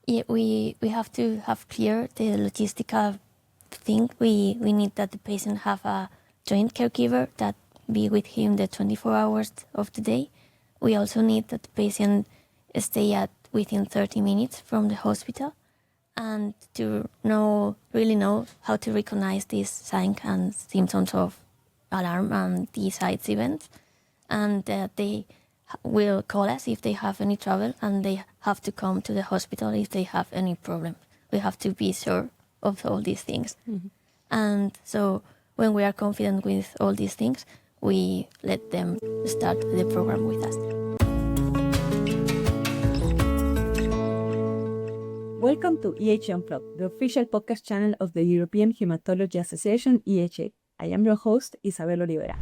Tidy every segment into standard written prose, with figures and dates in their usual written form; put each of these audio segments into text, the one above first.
Yeah, we have to have clear the logistical thing. We need that the patient have a joint caregiver that be with him the 24 hours of the day. We also need that the patient stay at within 30 minutes from the hospital, and to really know how to recognize these signs and symptoms of alarm and these side events, and they will call us if they have any trouble, and they have to come to the hospital if they have any problem. We have to be sure of all these things. Mm-hmm. And so when we are confident with all these things, we let them start the program with us. Welcome to EHA Unplugged, the official podcast channel of the European Hematology Association, EHA. I am your host, Isabel Olivera.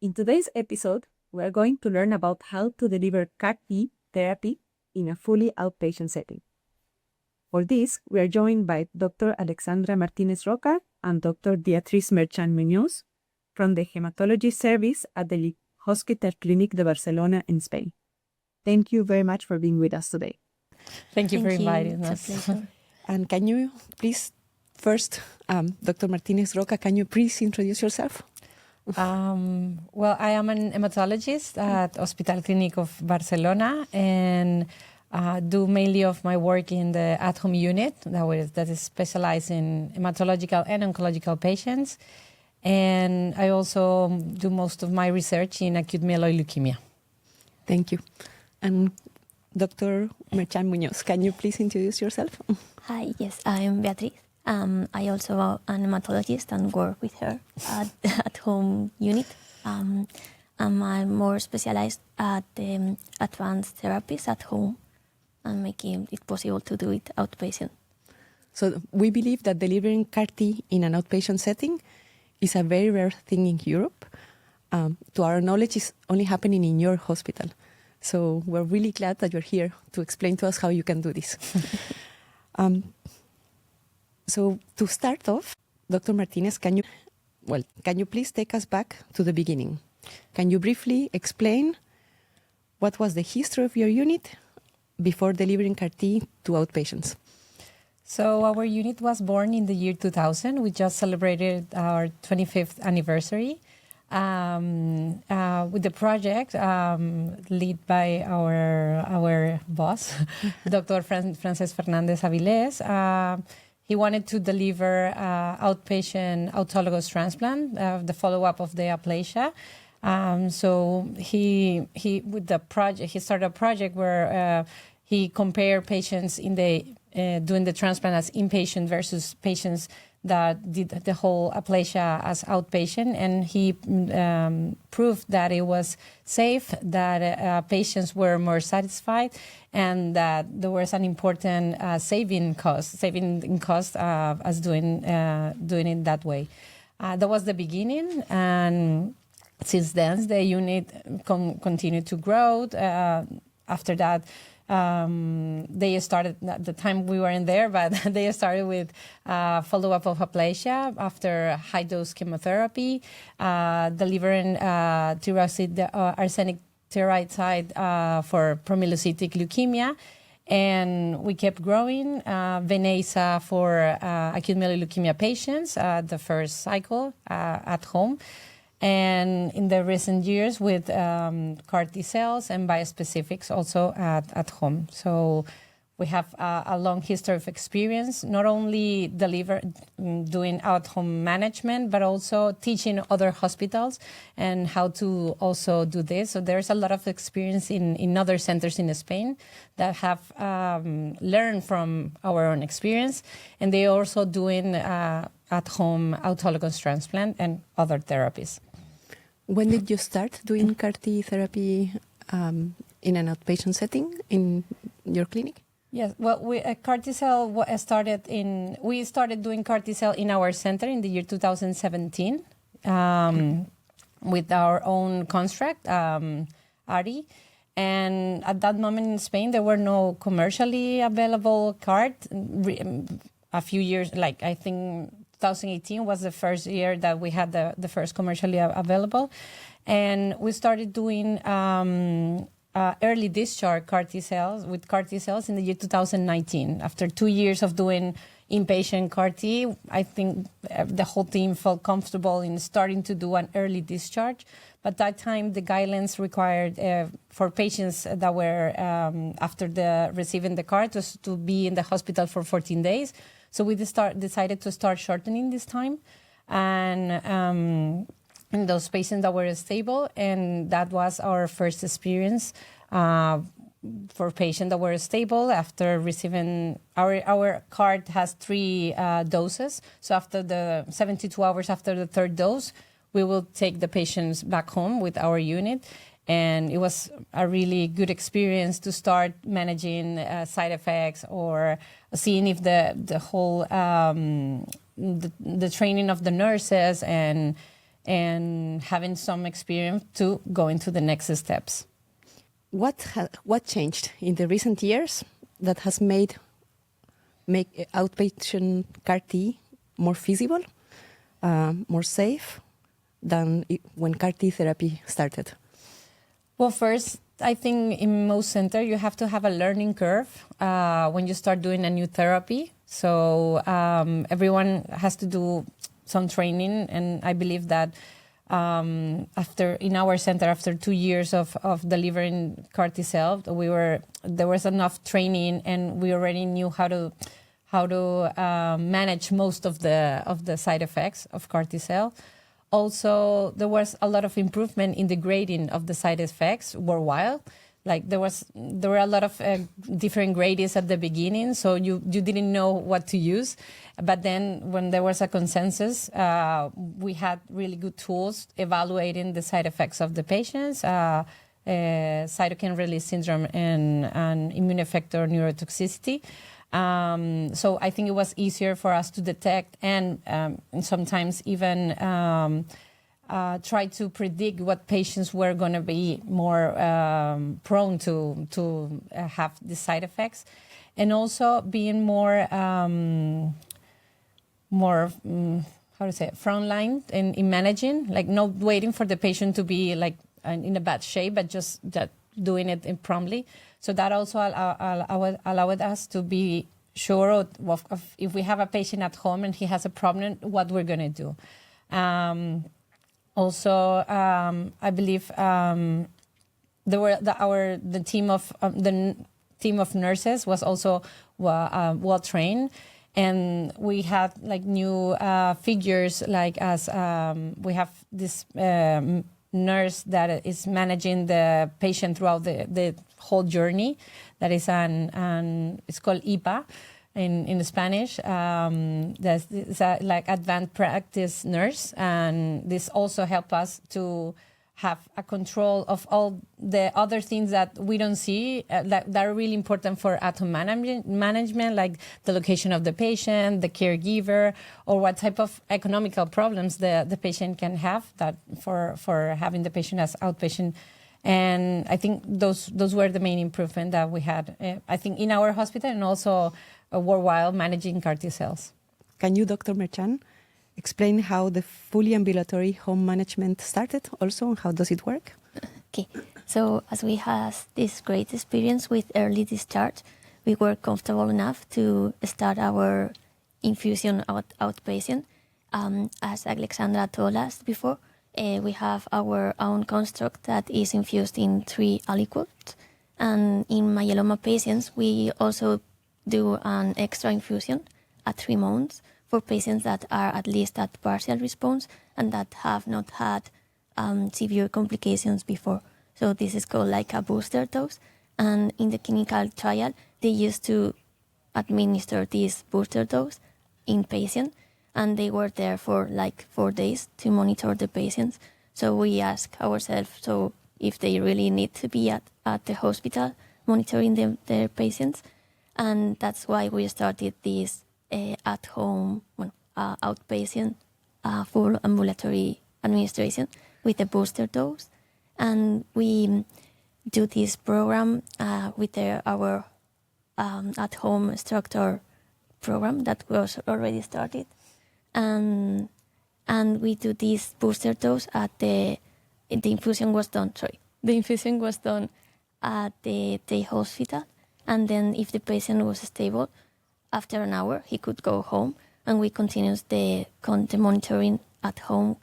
In today's episode, we are going to learn about how to deliver CAR-T therapy in a fully outpatient setting. For this, we are joined by Dr. Alexandra-Martínez Roca and Dr. Beatriz Merchan-Muñoz from the Hematology Service at the Hospital Clínic de Barcelona in Spain. Thank you very much for being with us today. Thank you for inviting us. And can you please, first, Dr. Martínez Roca, can you please introduce yourself? Well, I am an hematologist at Hospital Clínic of Barcelona and do mainly of my work in the at-home unit that is specialized in hematological and oncological patients. And I also do most of my research in acute myeloid leukemia. Thank you. And Dr. Merchan-Muñoz, can you please introduce yourself? Hi, yes, I am Beatriz. I also am a hematologist and work with her at home unit. I'm more specialized at advanced therapies at home and making it possible to do it outpatient. So we believe that delivering CAR-T in an outpatient setting is a very rare thing in Europe. To our knowledge, it's only happening in your hospital. So we're really glad that you're here to explain to us how you can do this. So to start off, Dr. Martinez, can you please take us back to the beginning? Can you briefly explain what was the history of your unit before delivering CAR-T to outpatients? So our unit was born in the year 2000. We just celebrated our 25th anniversary. With the project led by our boss, Dr. Frances Fernandez Avilés. He wanted to deliver outpatient autologous transplant, the follow-up of the aplasia. So he with the project, he started a project where he compared patients in the doing the transplant as inpatient versus patients that did the whole aplasia as outpatient, and he proved that it was safe, that patients were more satisfied, and that there was an important saving in cost as doing it that way. That was the beginning, and since then the unit continued to grow. After that, they started at the time we were in there, but they started with follow-up of aplasia after high-dose chemotherapy, delivering arsenic tiouricide for promyelocytic leukemia. And we kept growing, Veneza for acute myeloid leukemia patients, the first cycle at home. And in the recent years with CAR-T cells and biospecifics also at home. So we have a long history of experience, not only doing at-home management, but also teaching other hospitals and how to also do this. So there's a lot of experience in other centers in Spain that have learned from our own experience. And they're also doing at-home autologous transplant and other therapies. When did you start doing CAR-T therapy in an outpatient setting in your clinic? Yes, well, CAR-T cell we started doing CAR-T cell in our center in the year 2017 with our own construct, ARI. And at that moment in Spain, there were no commercially available CAR-T. A few years, like I think 2018 was the first year that we had the first commercially available. And we started doing early discharge CAR T cells with CAR T cells in the year 2019. After 2 years of doing inpatient CAR T, I think the whole team felt comfortable in starting to do an early discharge. But that time, the guidelines required for patients that were after receiving the CAR to be in the hospital for 14 days. So we decided to start shortening this time, and those patients that were stable, and that was our first experience for patients that were stable after receiving our card has 3 doses. So after the 72 hours after the 3rd dose, we will take the patients back home with our unit. And it was a really good experience to start managing side effects or seeing if the whole the training of the nurses and having some experience to go into the next steps. What changed in the recent years that has make outpatient CAR T more feasible, more safe than when CAR T therapy started? Well, first, I think in most centers you have to have a learning curve when you start doing a new therapy. So everyone has to do some training, and I believe that in our center, after 2 years of delivering CAR T cell, there was enough training, and we already knew how to manage most of the side effects of CAR T cell. Also, there was a lot of improvement in the grading of the side effects worldwide. Like there were a lot of different grades at the beginning, so you didn't know what to use. But then when there was a consensus, we had really good tools evaluating the side effects of the patients, cytokine release syndrome and immune effector neurotoxicity. So I think it was easier for us to detect and sometimes even try to predict what patients were going to be more prone to have the side effects, and also being more frontline in managing, like not waiting for the patient to be like in a bad shape, but just doing it promptly. So that also allowed us to be sure of if we have a patient at home and he has a problem, what we're going to do. Also, I believe the team of nurses was also well trained, and we had like new figures, like as we have this nurse that is managing the patient throughout the whole journey. That is it's called IPA in Spanish. That's like advanced practice nurse, and this also helped us to have a control of all the other things that we don't see that are really important for at-home management, like the location of the patient, the caregiver, or what type of economical problems the patient can have that for having the patient as outpatient. And I think those were the main improvement that we had, I think, in our hospital and also worldwide managing CAR T cells. Can you, Dr. Merchan, explain how the fully ambulatory home management started also, and how does it work? Okay, so as we had this great experience with early discharge, we were comfortable enough to start our infusion outpatient. As Alexandra told us before, we have our own construct that is infused in 3 aliquots. And in myeloma patients, we also do an extra infusion at 3 months for patients that are at least at partial response and that have not had severe complications before. So this is called like a booster dose. And in the clinical trial, they used to administer this booster dose in patients, and they were there for like 4 days to monitor the patients. So we ask ourselves, so if they really need to be at the hospital monitoring their patients. And that's why we started this at-home, outpatient, full ambulatory administration with a booster dose. And we do this program with our at-home structure program that was already started. And we do this booster dose at the infusion was done at the day hospital, and then if the patient was stable, after an hour he could go home, and we continue the monitoring at home.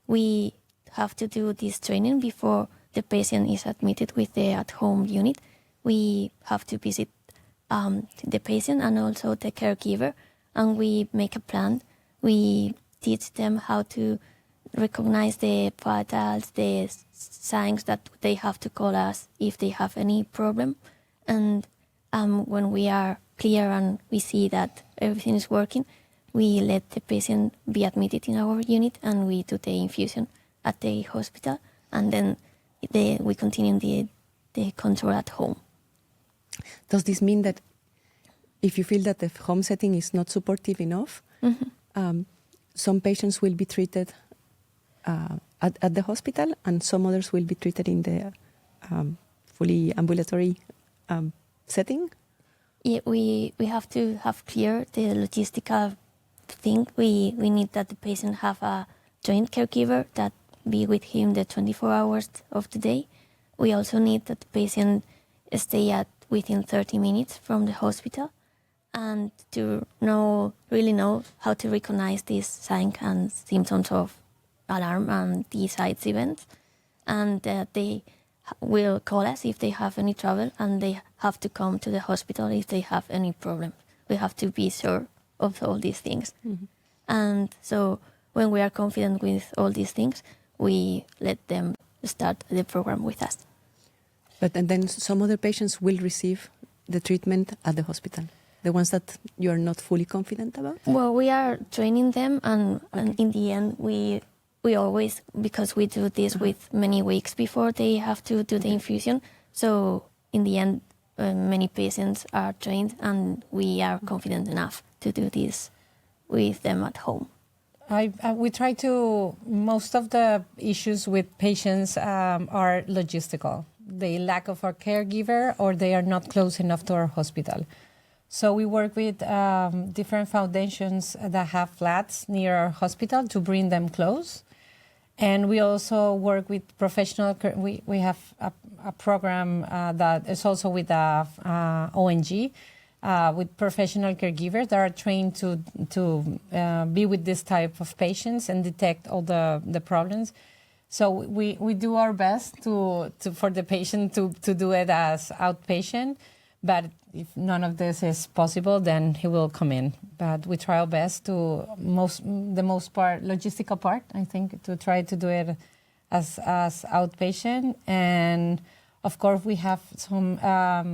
We have to do this training before the patient is admitted with the at-home unit. We have to visit the patient and also the caregiver, and we make a plan. We teach them how to recognize the vitals, the signs that they have to call us if they have any problem. And when we are clear and we see that everything is working, we let the patient be admitted in our unit, and we do the infusion at the hospital, and then we continue the control at home. Does this mean that if you feel that the home setting is not supportive enough, some patients will be treated at the hospital, and some others will be treated in the fully ambulatory setting? Yeah, we have to have clear the logistical thing. We need that the patient have a joint caregiver that be with him the 24 hours of the day. We also need that the patient stay within 30 minutes from the hospital, and to really know how to recognize these signs and symptoms of alarm and these side events, and they will call us if they have any trouble, and they have to come to the hospital if they have any problem. We have to be sure of all these things. And so when we are confident with all these things, we let them start the program with us. And then some other patients will receive the treatment at the hospital, the ones that you are not fully confident about? Well, we are training them, and in the end, we always, because we do this with many weeks before they have to do the infusion, so in the end, many patients are trained, and we are confident enough to do this with them at home. We try to, most of the issues with patients are logistical. The lack of a caregiver, or they are not close enough to our hospital. So we work with different foundations that have flats near our hospital to bring them close. And we also work with professional, we have a program that is also with ONG, with professional caregivers that are trained to be with this type of patients and detect all the problems. So we do our best for the patient to do it as outpatient, but if none of this is possible, then he will come in. But we try our best the most part, logistical part, I think, to try to do it as outpatient. And of course, we have a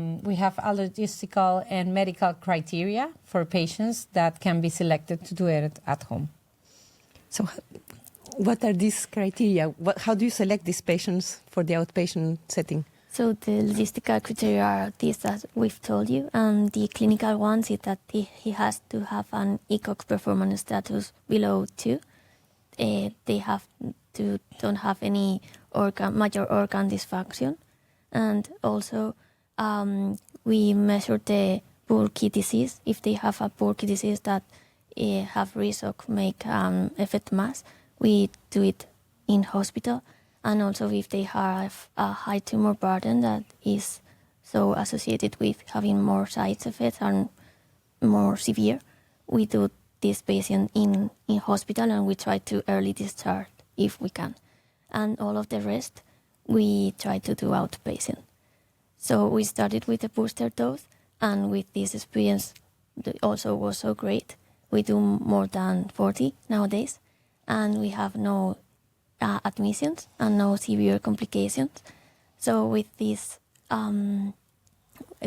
logistical and medical criteria for patients that can be selected to do it at home. So what are these criteria? How do you select these patients for the outpatient setting? So the logistical criteria are these that we've told you, and the clinical ones is that he has to have an ECOG performance status below 2. They have to don't have any major organ dysfunction, and also we measure the Burkitt disease. If they have a Burkitt disease that have risk of make effect mass, we do it in hospital. And also if they have a high tumor burden that is so associated with having more side effects and more severe, we do this patient in hospital, and we try to early discharge if we can. And all of the rest, we try to do outpatient. So we started with the booster dose, and with this experience also was so great. We do more than 40 nowadays, and we have no admissions and no severe complications. So with this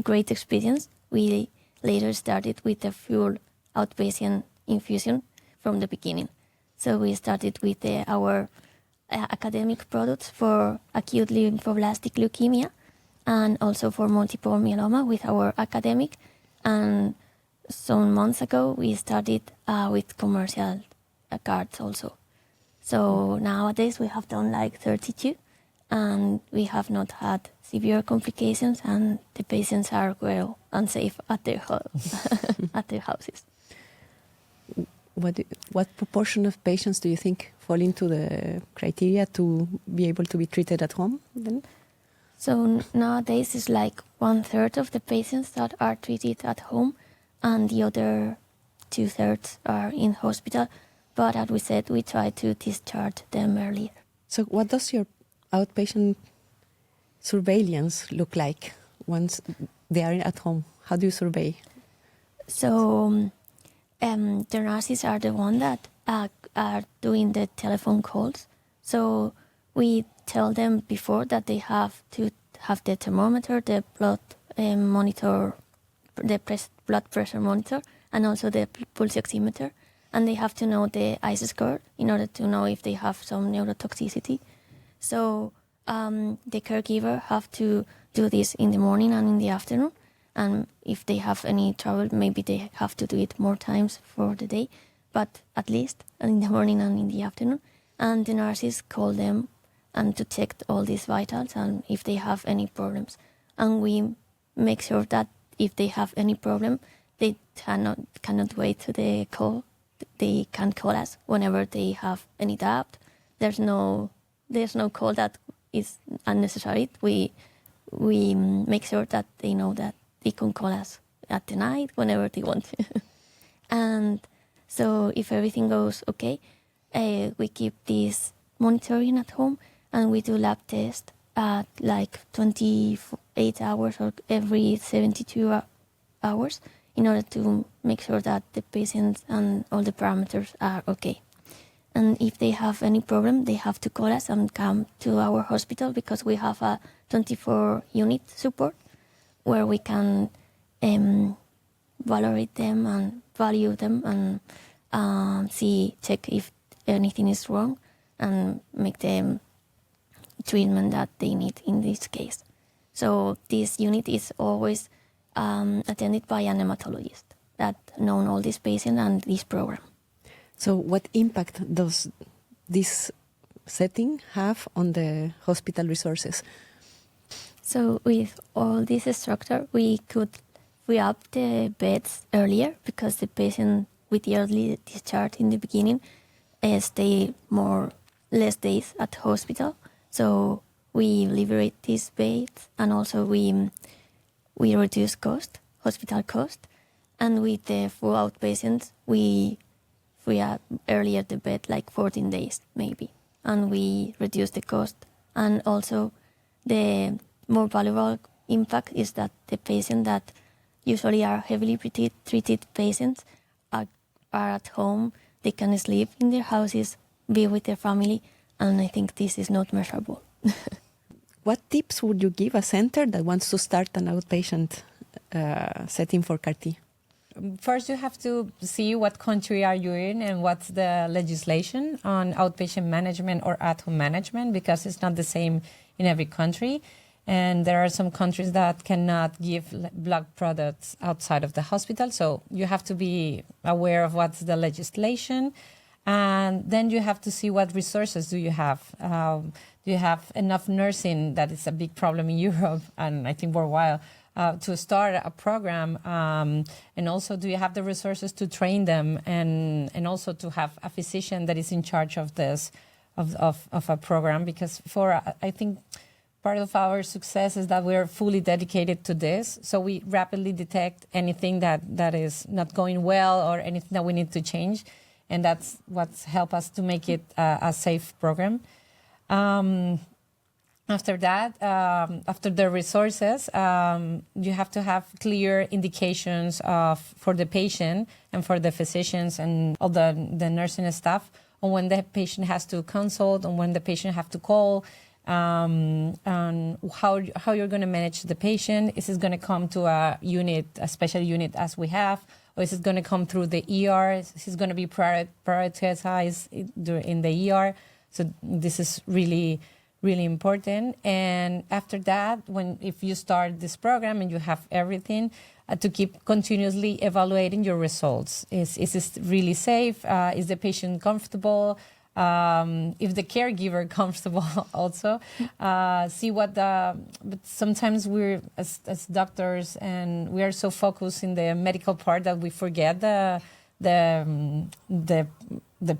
great experience, we later started with the full outpatient infusion from the beginning. So we started with our academic products for acute lymphoblastic leukemia, and also for multiple myeloma with our academic. And some months ago, we started with commercial cards also. So nowadays we have done like 32, and we have not had severe complications, and the patients are well and safe at their at their houses. What proportion of patients do you think fall into the criteria to be able to be treated at home then? So nowadays it's like 1/3 of the patients that are treated at home, and the other 2/3 are in hospital. But as we said, we try to discharge them earlier. So what does your outpatient surveillance look like once they are at home? How do you survey? So the nurses are the one that are doing the telephone calls. So we tell them before that they have to have the thermometer, the blood monitor, the blood pressure monitor, and also the pulse oximeter. And they have to know the ICE score in order to know if they have some neurotoxicity. So the caregiver have to do this in the morning and in the afternoon. And if they have any trouble, maybe they have to do it more times for the day, but at least in the morning and in the afternoon. And the nurses call them and to check all these vitals and if they have any problems. And we make sure that if they have any problem, they cannot wait to the call. They can call us whenever they have any doubt. There's no call that is unnecessary. We make sure that they know that they can call us at the night whenever they want. And so if everything goes okay, we keep this monitoring at home and we do lab tests at like 28 hours or every 72 hours in order to make sure that the patients and all the parameters are okay. And if they have any problem, they have to call us and come to our hospital because we have a 24-unit support where we can validate them and value them and check if anything is wrong and make the treatment that they need in this case. So this unit is always attended by an hematologist that knows all these patients and this program. So what impact does this setting have on the hospital resources? So with all this structure, we could free up the beds earlier because the patient with the early discharge in the beginning stay less days at hospital. So we liberate these beds and also we reduce hospital cost. And with the full outpatients, we free up earlier the bed, like 14 days maybe. And we reduce the cost. And also the more valuable impact is that the patients that usually are heavily treated patients are at home. They can sleep in their houses, be with their family, and I think this is not measurable. What tips would you give a center that wants to start an outpatient setting for CAR-T? First, you have to see what country are you in and what's the legislation on outpatient management or at-home management, because it's not the same in every country. And there are some countries that cannot give blood products outside of the hospital. So you have to be aware of what's the legislation. And then you have to see what resources do you have. Do you have enough nursing? That is a big problem in Europe and I think worldwide. To start a program, and also do you have the resources to train them, and also to have a physician that is in charge of this, of a program, because I think part of our success is that we're fully dedicated to this, so we rapidly detect anything that is not going well or anything that we need to change, and that's what's helped us to make it a safe program. After that, after the resources, you have to have clear indications for the patient and for the physicians and all the nursing staff on when the patient has to consult, on when the patient have to call, and how you're going to manage the patient. Is it going to come to a special unit as we have, or is it going to come through the ER? Is it going to be prioritized in the ER? So this is really important. And after that, if you start this program and you have everything, to keep continuously evaluating your results. Is this really safe? Is the patient comfortable? If the caregiver comfortable also. See but sometimes we're as doctors, and we are so focused in the medical part that we forget the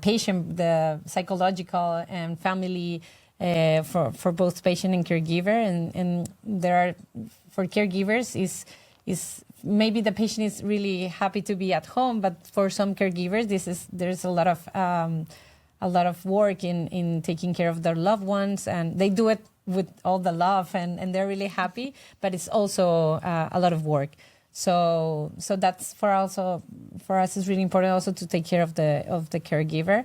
patient, the psychological and family for both patient and caregiver. And there are, for caregivers, is maybe the patient is really happy to be at home, but for some caregivers, there's a lot of work in taking care of their loved ones, and they do it with all the love, and they're really happy, but it's also a lot of work. So that's for us it's really important also to take care of the caregiver,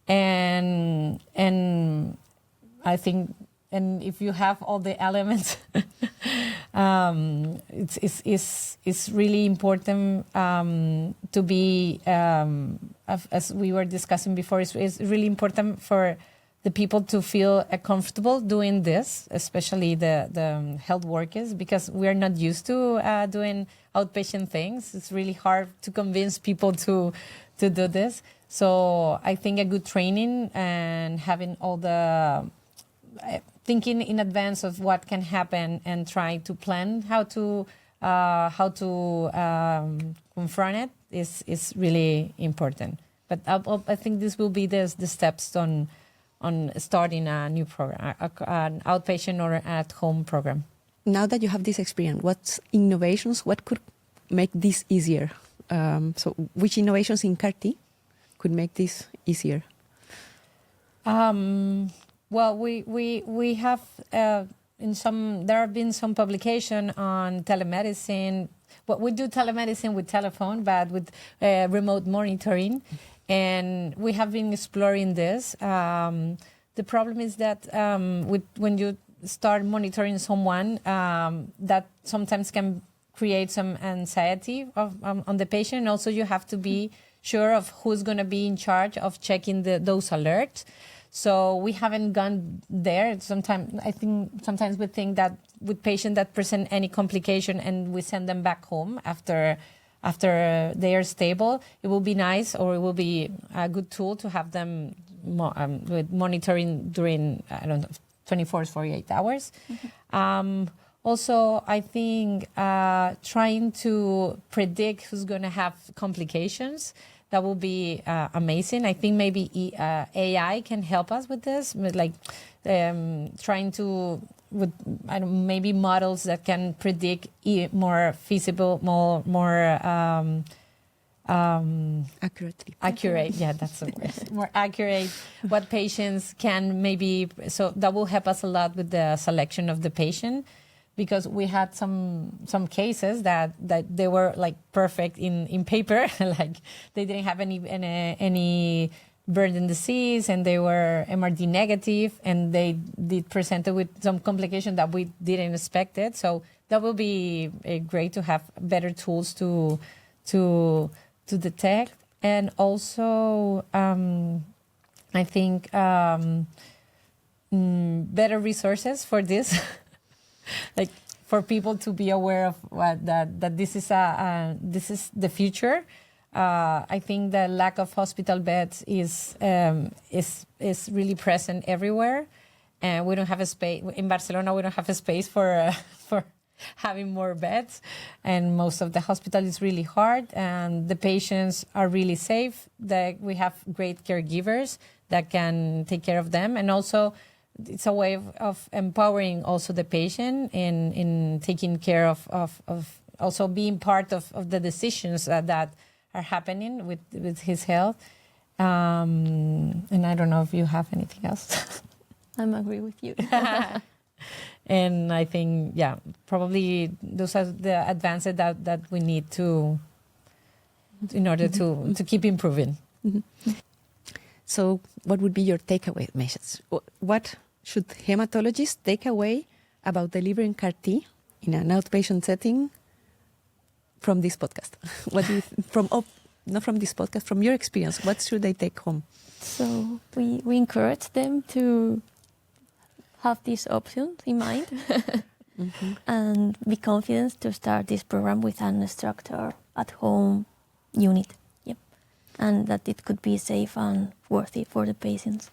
and I think, and if you have all the elements, it's really important to be, as we were discussing before, it's really important for the people to feel comfortable doing this, especially the health workers, because we are not used to doing outpatient things. It's really hard to convince people to do this. So I think a good training and having all the thinking in advance of what can happen and try to plan how to confront it is really important. But I think this will be the steps on starting a new program, an outpatient or at-home program. Now that you have this experience, what innovations, what could make this easier? So which innovations in CAR-T could make this easier? Well, we have there have been some publication on telemedicine. Well, we do telemedicine with telephone, but with remote monitoring, and we have been exploring this. The problem is that when you start monitoring someone, that sometimes can create some anxiety on the patient. And also, you have to be sure of who's going to be in charge of checking those alerts. So we haven't gone there. Sometimes we think that with patients that present any complication and we send them back home after they are stable, it will be nice, or it will be a good tool to have them with monitoring during 24 to 48 hours. Mm-hmm. Also, I think trying to predict who's going to have complications, that will be amazing. I think maybe AI can help us with this, like trying to, with maybe models that can predict more feasible, more accurately. Accurate, yeah, that's the word. More accurate, what patients can maybe, so that will help us a lot with the selection of the patient. Because we had some cases that they were like perfect in paper, like they didn't have any burden disease, and they were MRD negative, and they did present with some complication that we didn't expect it. So that will be great to have better tools to detect, and also I think better resources for this. Like for people to be aware of that this is the future. I think the lack of hospital beds is really present everywhere, and we don't have a space in Barcelona. We don't have a space for having more beds, and most of the hospital is really hard, and the patients are really safe. That we have great caregivers that can take care of them, and also. It's a way of empowering also the patient in taking care of also being part of the decisions that are happening with his health. And I don't know if you have anything else. I'm agree with you. And I think, yeah, probably those are the advances that we need in order to keep improving. Mm-hmm. So what would be your takeaway message? What should hematologists take away about delivering CAR-T in an outpatient setting from this podcast? What do you not from this podcast, from your experience, what should they take home? So we encourage them to have these options in mind mm-hmm. and be confident to start this program with an structured at-home unit. And that it could be safe and worthy for the patients.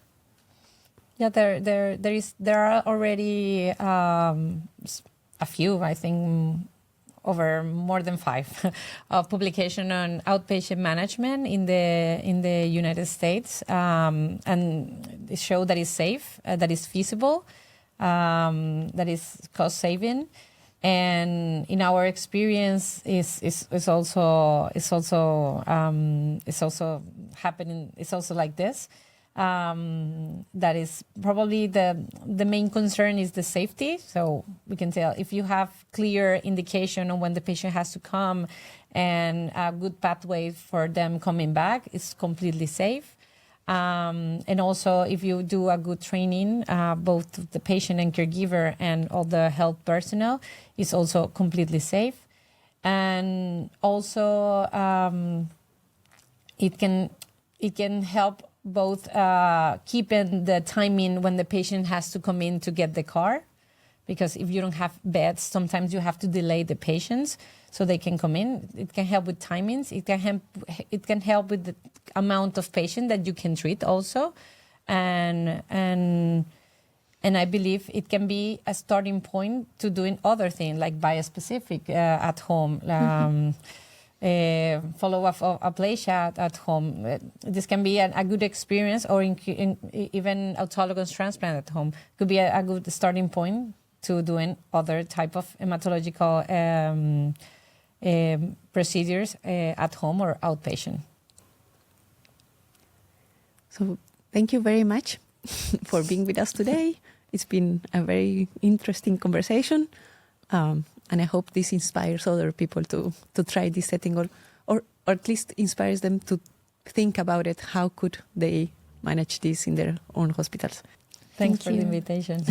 Yeah, there are already a few, I think, over more than 5 of publication on outpatient management in the United States, and it show that it's safe, that is feasible, that is cost saving, and in our experience is also happening. It's also like this. That is probably the main concern is the safety. So we can tell if you have clear indication on when the patient has to come and a good pathway for them coming back, it's completely safe. And also if you do a good training, both the patient and caregiver and all the health personnel, it's also completely safe. And also it can help both keeping the timing when the patient has to come in to get the car, because if you don't have beds, sometimes you have to delay the patients so they can come in. It can help with timings. It can help with the amount of patient that you can treat also, and I believe it can be a starting point to doing other things like biospecific at home. Follow-up of aplasia at home. This can be a good experience, or even autologous transplant at home could be a good starting point to doing other type of hematological procedures at home or outpatient. So thank you very much for being with us today. It's been a very interesting conversation. And I hope this inspires other people to try this setting, or at least inspires them to think about it. How could they manage this in their own hospitals? Thanks for the invitation.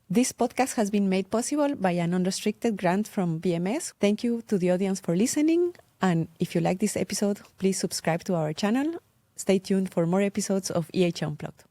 This podcast has been made possible by an unrestricted grant from BMS. Thank you to the audience for listening. And if you like this episode, please subscribe to our channel. Stay tuned for more episodes of EH Unplugged.